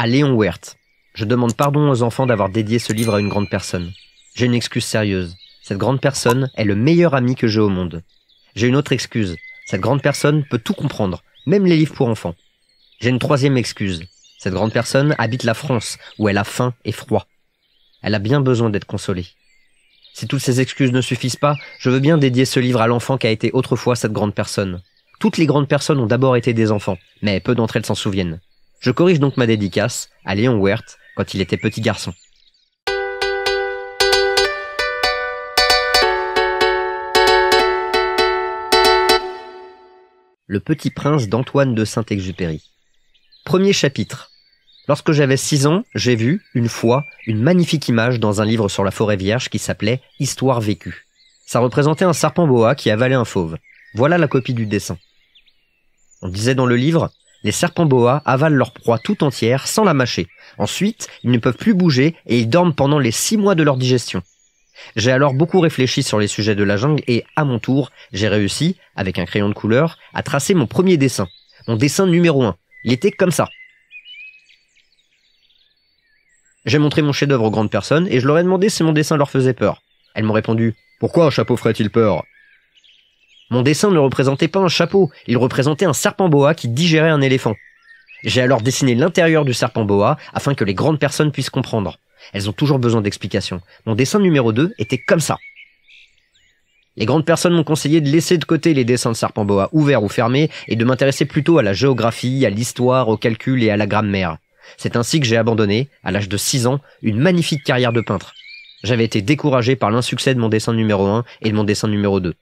À Léon Werth. Je demande pardon aux enfants d'avoir dédié ce livre à une grande personne. J'ai une excuse sérieuse. Cette grande personne est le meilleur ami que j'ai au monde. J'ai une autre excuse. Cette grande personne peut tout comprendre, même les livres pour enfants. J'ai une troisième excuse. Cette grande personne habite la France, où elle a faim et froid. Elle a bien besoin d'être consolée. Si toutes ces excuses ne suffisent pas, je veux bien dédier ce livre à l'enfant qu'a été autrefois cette grande personne. Toutes les grandes personnes ont d'abord été des enfants, mais peu d'entre elles s'en souviennent. Je corrige donc ma dédicace à Léon Werth quand il était petit garçon. Le Petit Prince d'Antoine de Saint-Exupéry. Premier chapitre. Lorsque j'avais 6 ans, j'ai vu, une fois, une magnifique image dans un livre sur la forêt vierge qui s'appelait « Histoire vécue ». Ça représentait un serpent boa qui avalait un fauve. Voilà la copie du dessin. On disait dans le livre « Les serpents boa avalent leur proie tout entière sans la mâcher. Ensuite, ils ne peuvent plus bouger et ils dorment pendant les 6 mois de leur digestion. » J'ai alors beaucoup réfléchi sur les sujets de la jungle et, à mon tour, j'ai réussi, avec un crayon de couleur, à tracer mon premier dessin. Mon dessin numéro 1. Il était comme ça. J'ai montré mon chef-d'œuvre aux grandes personnes et je leur ai demandé si mon dessin leur faisait peur. Elles m'ont répondu « Pourquoi un chapeau ferait-il peur ?» Mon dessin ne représentait pas un chapeau, il représentait un serpent boa qui digérait un éléphant. J'ai alors dessiné l'intérieur du serpent boa afin que les grandes personnes puissent comprendre. Elles ont toujours besoin d'explications. Mon dessin numéro 2 était comme ça. Les grandes personnes m'ont conseillé de laisser de côté les dessins de serpent boa ouverts ou fermés et de m'intéresser plutôt à la géographie, à l'histoire, au calcul et à la grammaire. C'est ainsi que j'ai abandonné, à l'âge de 6 ans, une magnifique carrière de peintre. J'avais été découragé par l'insuccès de mon dessin numéro 1 et de mon dessin numéro 2.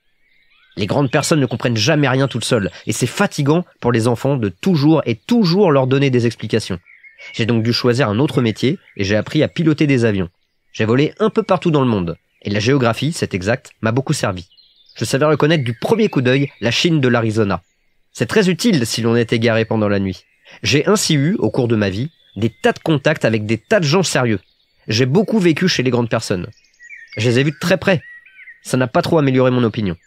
Les grandes personnes ne comprennent jamais rien toutes seules, et c'est fatigant pour les enfants de toujours leur donner des explications. J'ai donc dû choisir un autre métier, et j'ai appris à piloter des avions. J'ai volé un peu partout dans le monde, et la géographie, c'est exact, m'a beaucoup servi. Je savais reconnaître du premier coup d'œil la Chine de l'Arizona. C'est très utile si l'on est égaré pendant la nuit. J'ai ainsi eu, au cours de ma vie, des tas de contacts avec des tas de gens sérieux. J'ai beaucoup vécu chez les grandes personnes. Je les ai vus de très près. Ça n'a pas trop amélioré mon opinion.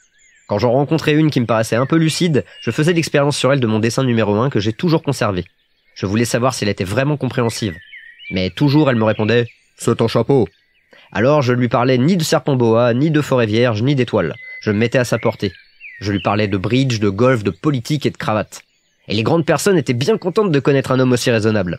Quand j'en rencontrais une qui me paraissait un peu lucide, je faisais l'expérience sur elle de mon dessin numéro 1 que j'ai toujours conservé. Je voulais savoir si elle était vraiment compréhensive. Mais toujours elle me répondait « C'est un chapeau ». Alors je lui parlais ni de serpent boa, ni de forêt vierge, ni d'étoiles. Je me mettais à sa portée. Je lui parlais de bridge, de golf, de politique et de cravate. Et les grandes personnes étaient bien contentes de connaître un homme aussi raisonnable.